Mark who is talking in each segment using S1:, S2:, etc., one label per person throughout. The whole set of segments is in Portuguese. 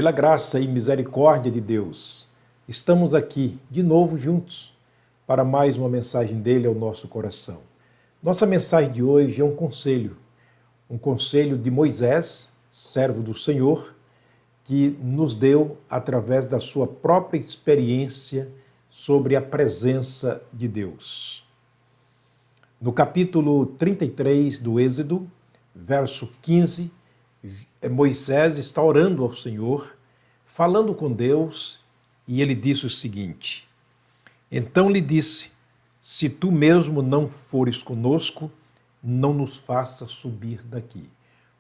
S1: Pela graça e misericórdia de Deus, estamos aqui de novo juntos para mais uma mensagem dele ao nosso coração. Nossa mensagem de hoje é um conselho de Moisés, servo do Senhor, que nos deu através da sua própria experiência sobre a presença de Deus. No capítulo 33 do Êxodo, verso 15, Moisés está orando ao Senhor, falando com Deus, e ele disse o seguinte: Então lhe disse, se tu mesmo não fores conosco, não nos faça subir daqui.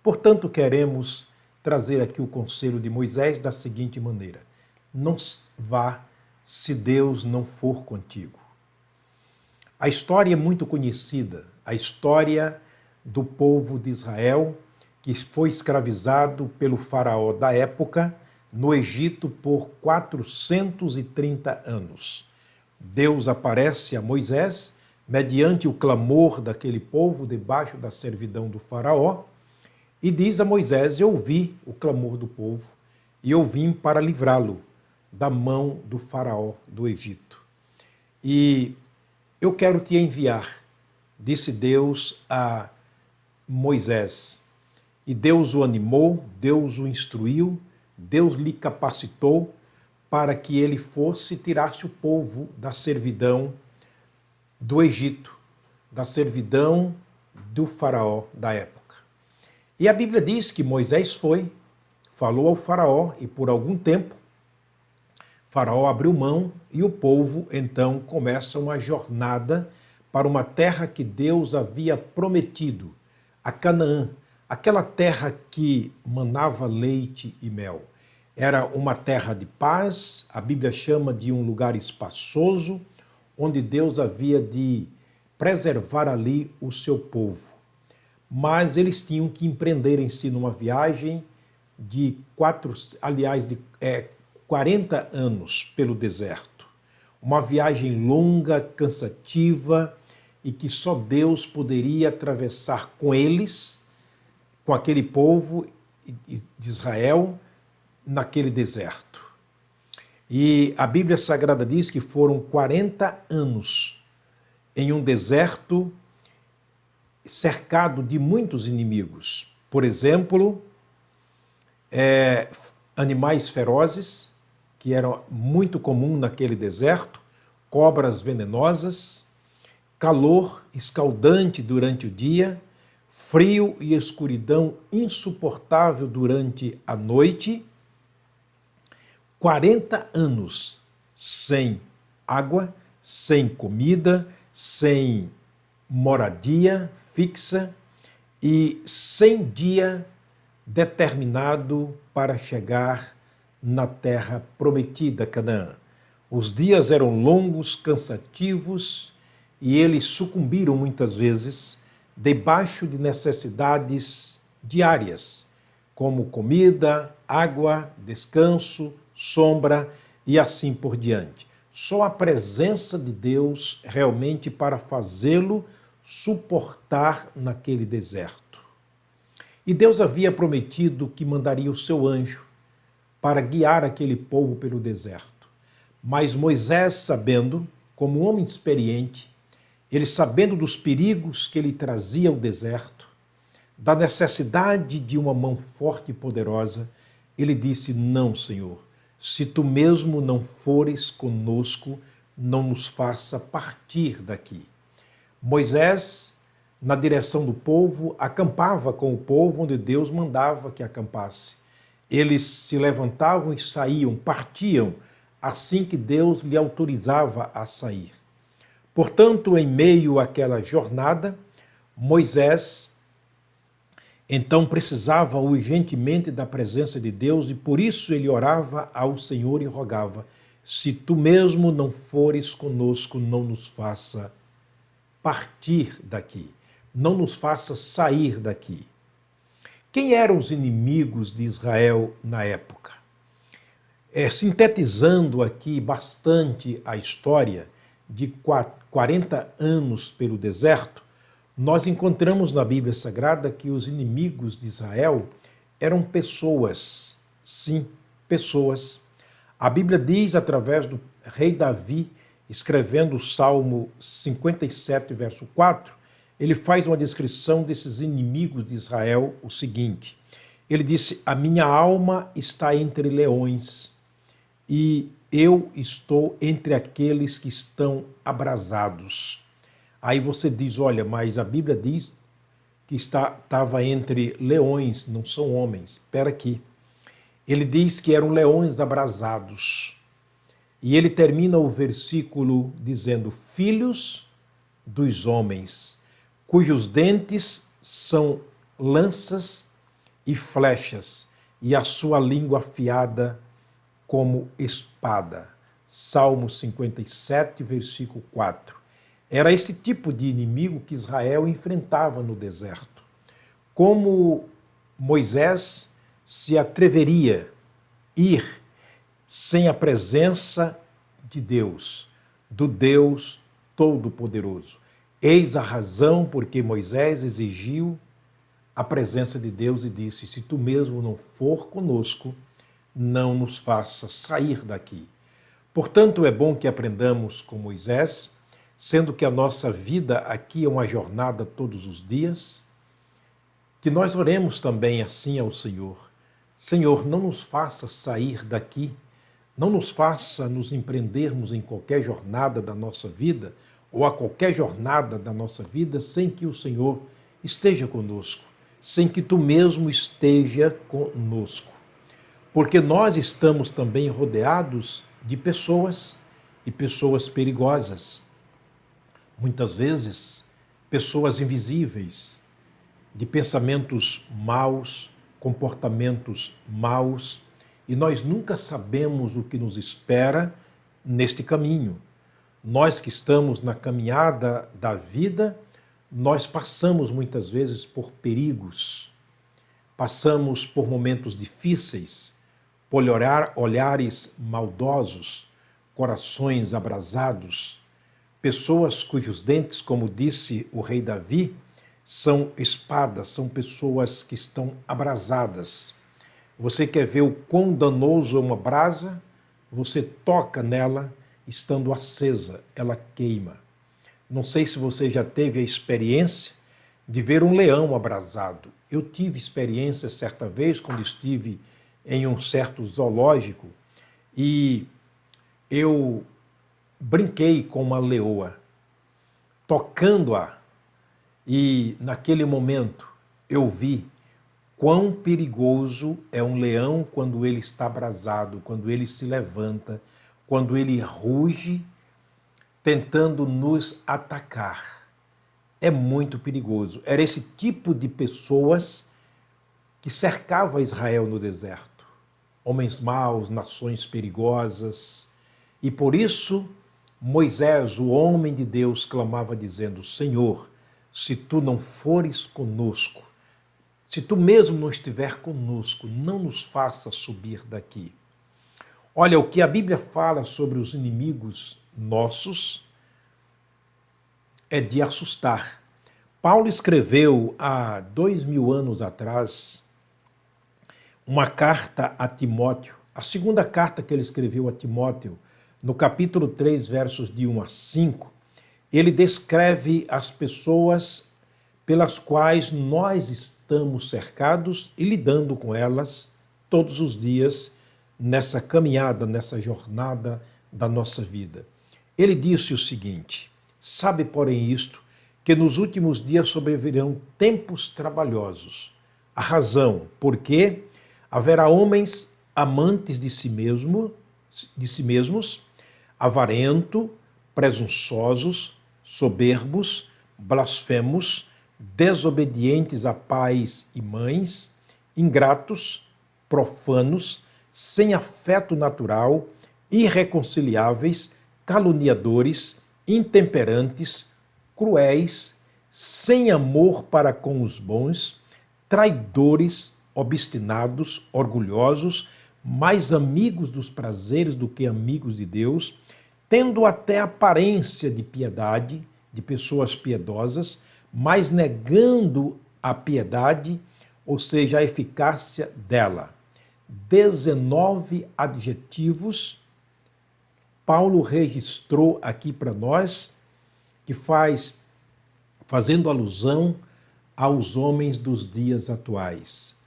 S1: Portanto, queremos trazer aqui o conselho de Moisés da seguinte maneira: não vá se Deus não for contigo. A história é muito conhecida, a história do povo de Israel, que foi escravizado pelo faraó da época no Egito por 430 anos. Deus aparece a Moisés mediante o clamor daquele povo debaixo da servidão do faraó e diz a Moisés: eu ouvi o clamor do povo e eu vim para livrá-lo da mão do faraó do Egito. E eu quero te enviar, disse Deus a Moisés. E Deus o animou, Deus o instruiu, Deus lhe capacitou para que ele fosse e tirasse o povo da servidão do Egito, da servidão do faraó da época. E a Bíblia diz que Moisés falou ao faraó e por algum tempo faraó abriu mão e o povo então começa uma jornada para uma terra que Deus havia prometido, a Canaã. Aquela terra que manava leite e mel. Era uma terra de paz, a Bíblia chama de um lugar espaçoso, onde Deus havia de preservar ali o seu povo. Mas eles tinham que empreender em si numa viagem de 40 anos pelo deserto. Uma viagem longa, cansativa, e que só Deus poderia atravessar com eles, com aquele povo de Israel, naquele deserto. E a Bíblia Sagrada diz que foram 40 anos em um deserto cercado de muitos inimigos. Por exemplo, animais ferozes, que eram muito comum naquele deserto, cobras venenosas, calor escaldante durante o dia, frio e escuridão insuportável durante a noite, 40 anos sem água, sem comida, sem moradia fixa e sem dia determinado para chegar na terra prometida, Canaã. Os dias eram longos, cansativos e eles sucumbiram muitas vezes debaixo de necessidades diárias, como comida, água, descanso, sombra e assim por diante. Só a presença de Deus realmente para fazê-lo suportar naquele deserto. E Deus havia prometido que mandaria o seu anjo para guiar aquele povo pelo deserto. Mas Moisés, sabendo, como homem experiente, ele sabendo dos perigos que ele trazia ao deserto, da necessidade de uma mão forte e poderosa, ele disse: não, Senhor, se tu mesmo não fores conosco, não nos faça partir daqui. Moisés, na direção do povo, acampava com o povo onde Deus mandava que acampasse. Eles se levantavam e saíam, partiam, assim que Deus lhe autorizava a sair. Portanto, em meio àquela jornada, Moisés então precisava urgentemente da presença de Deus e por isso ele orava ao Senhor e rogava: se tu mesmo não fores conosco, não nos faça partir daqui, não nos faça sair daqui. Quem eram os inimigos de Israel na época? Sintetizando aqui bastante a história de 40 anos pelo deserto, nós encontramos na Bíblia Sagrada que os inimigos de Israel eram pessoas, sim, pessoas. A Bíblia diz, através do rei Davi, escrevendo o Salmo 57, verso 4, ele faz uma descrição desses inimigos de Israel, o seguinte: ele disse: a minha alma está entre leões e eu estou entre aqueles que estão abrasados. Aí você diz: olha, mas a Bíblia diz que estava entre leões, não são homens. Espera aqui. Ele diz que eram leões abrasados. E ele termina o versículo dizendo: filhos dos homens, cujos dentes são lanças e flechas, e a sua língua afiada como espada. Salmo 57, versículo 4. Era esse tipo de inimigo que Israel enfrentava no deserto. Como Moisés se atreveria a ir sem a presença de Deus, do Deus Todo-Poderoso? Eis a razão porque Moisés exigiu a presença de Deus e disse: se tu mesmo não for conosco, não nos faça sair daqui. Portanto, é bom que aprendamos com Moisés, sendo que a nossa vida aqui é uma jornada todos os dias, que nós oremos também assim ao Senhor: Senhor, não nos faça sair daqui, não nos faça nos empreendermos em qualquer jornada da nossa vida, ou a qualquer jornada da nossa vida, sem que o Senhor esteja conosco, sem que tu mesmo esteja conosco. Porque nós estamos também rodeados de pessoas, e pessoas perigosas. Muitas vezes, pessoas invisíveis, de pensamentos maus, comportamentos maus, e nós nunca sabemos o que nos espera neste caminho. Nós que estamos na caminhada da vida, nós passamos muitas vezes por perigos, passamos por momentos difíceis, por olhares maldosos, corações abrasados, pessoas cujos dentes, como disse o rei Davi, são espadas, são pessoas que estão abrasadas. Você quer ver o quão danoso é uma brasa? Você toca nela, estando acesa, ela queima. Não sei se você já teve a experiência de ver um leão abrasado. Eu tive experiência certa vez quando estive em um certo zoológico e eu brinquei com uma leoa, tocando-a, e naquele momento eu vi quão perigoso é um leão quando ele está abrasado, quando ele se levanta, quando ele ruge, tentando nos atacar. É muito perigoso. Era esse tipo de pessoas que cercava Israel no deserto. Homens maus, nações perigosas. E por isso, Moisés, o homem de Deus, clamava dizendo: Senhor, se tu não fores conosco, se tu mesmo não estiver conosco, não nos faça subir daqui. Olha, o que a Bíblia fala sobre os inimigos nossos é de assustar. Paulo escreveu há 2000 anos atrás uma carta a Timóteo, a segunda carta que ele escreveu a Timóteo, no capítulo 3, versos de 1 a 5, ele descreve as pessoas pelas quais nós estamos cercados e lidando com elas todos os dias nessa caminhada, nessa jornada da nossa vida. Ele disse o seguinte: sabe, porém, isto, que nos últimos dias sobrevirão tempos trabalhosos. A razão, porque haverá homens amantes de si mesmos, avarentos, presunçosos, soberbos, blasfemos, desobedientes a pais e mães, ingratos, profanos, sem afeto natural, irreconciliáveis, caluniadores, intemperantes, cruéis, sem amor para com os bons, traidores, obstinados, orgulhosos, mais amigos dos prazeres do que amigos de Deus, tendo até aparência de piedade, de pessoas piedosas, mas negando a piedade, ou seja, a eficácia dela. 19 adjetivos Paulo registrou aqui para nós, que fazendo alusão aos homens dos dias atuais,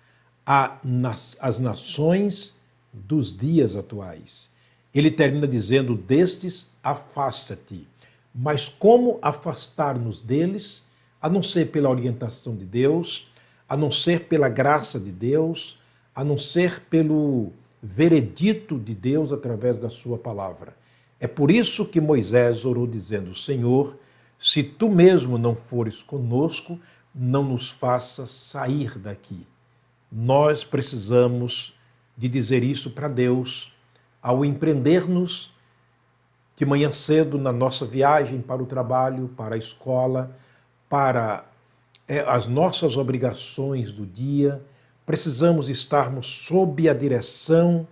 S1: às nações dos dias atuais. Ele termina dizendo: destes, afasta-te. Mas como afastar-nos deles, a não ser pela orientação de Deus, a não ser pela graça de Deus, a não ser pelo veredito de Deus através da sua palavra. É por isso que Moisés orou dizendo: Senhor, se tu mesmo não fores conosco, não nos faça sair daqui. Nós precisamos de dizer isso para Deus ao empreender-nos de manhã cedo na nossa viagem para o trabalho, para a escola, para as nossas obrigações do dia. Precisamos estarmos sob a direção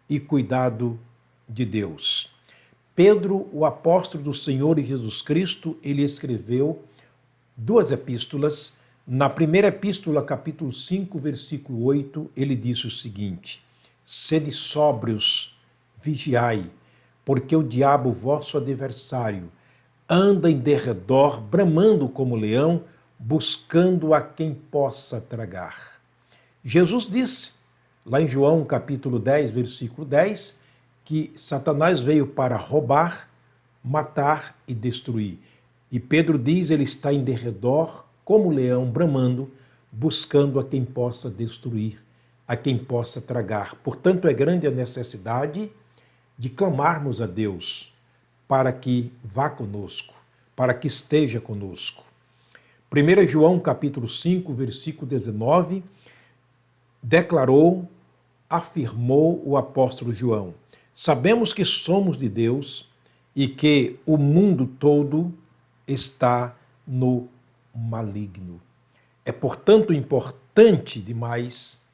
S1: e cuidado de Deus. Pedro, o apóstolo do Senhor Jesus Cristo, ele escreveu 2 epístolas. Na primeira epístola, capítulo 5, versículo 8, ele disse o seguinte: sede sóbrios, vigiai, porque o diabo, vosso adversário, anda em derredor, bramando como leão, buscando a quem possa tragar. Jesus disse, lá em João capítulo 10, versículo 10, que Satanás veio para roubar, matar e destruir. E Pedro diz, ele está em derredor, como leão, bramando, buscando a quem possa destruir, a quem possa tragar. Portanto, é grande a necessidade de clamarmos a Deus para que vá conosco, para que esteja conosco. 1 João capítulo 5, versículo 19, declarou, afirmou o apóstolo João: sabemos que somos de Deus e que o mundo todo está no maligno. É, portanto, importante demais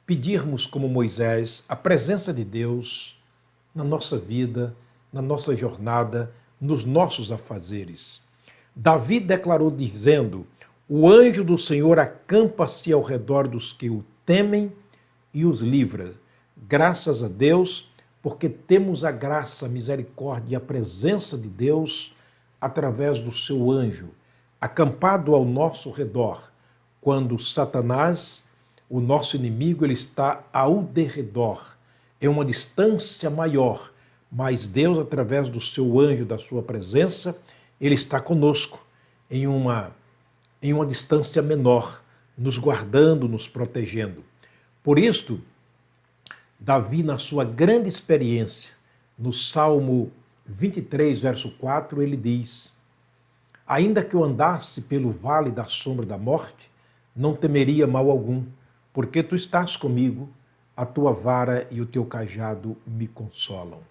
S1: pedirmos, como Moisés, a presença de Deus na nossa vida, na nossa jornada, nos nossos afazeres. Davi declarou dizendo: o anjo do Senhor acampa-se ao redor dos que o temem e os livra. Graças a Deus, porque temos a graça, a misericórdia e a presença de Deus através do seu anjo, acampado ao nosso redor, quando Satanás, o nosso inimigo, ele está ao derredor, em uma distância maior, mas Deus, através do seu anjo, da sua presença, ele está conosco em uma distância menor, nos guardando, nos protegendo. Por isto, Davi, na sua grande experiência, no Salmo 23, verso 4, ele diz: ainda que eu andasse pelo vale da sombra da morte, não temeria mal algum, porque tu estás comigo, a tua vara e o teu cajado me consolam.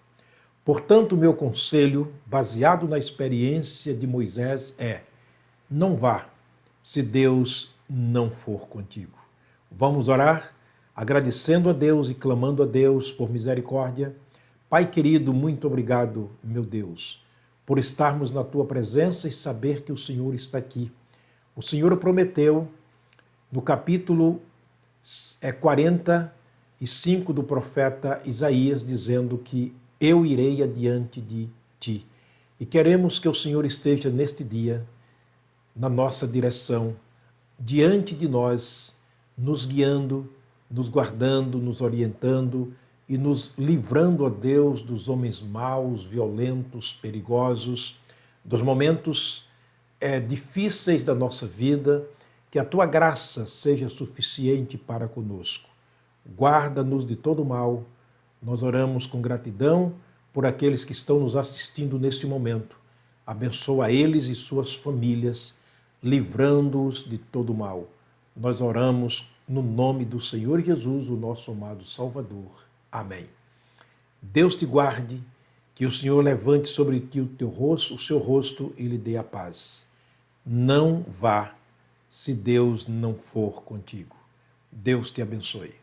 S1: Portanto, o meu conselho, baseado na experiência de Moisés, é: não vá, se Deus não for contigo. Vamos orar, agradecendo a Deus e clamando a Deus por misericórdia. Pai querido, muito obrigado, meu Deus, por estarmos na tua presença e saber que o Senhor está aqui. O Senhor prometeu, no capítulo 45 do profeta Isaías, dizendo que eu irei adiante de ti. E queremos que o Senhor esteja neste dia, na nossa direção, diante de nós, nos guiando, nos guardando, nos orientando e nos livrando, ó Deus, dos homens maus, violentos, perigosos, dos momentos difíceis da nossa vida. Que a tua graça seja suficiente para conosco. Guarda-nos de todo mal. Nós oramos com gratidão por aqueles que estão nos assistindo neste momento. Abençoa eles e suas famílias, livrando-os de todo mal. Nós oramos no nome do Senhor Jesus, o nosso amado Salvador. Amém. Deus te guarde, que o Senhor levante sobre ti o seu rosto e lhe dê a paz. Não vá, se Deus não for contigo. Deus te abençoe.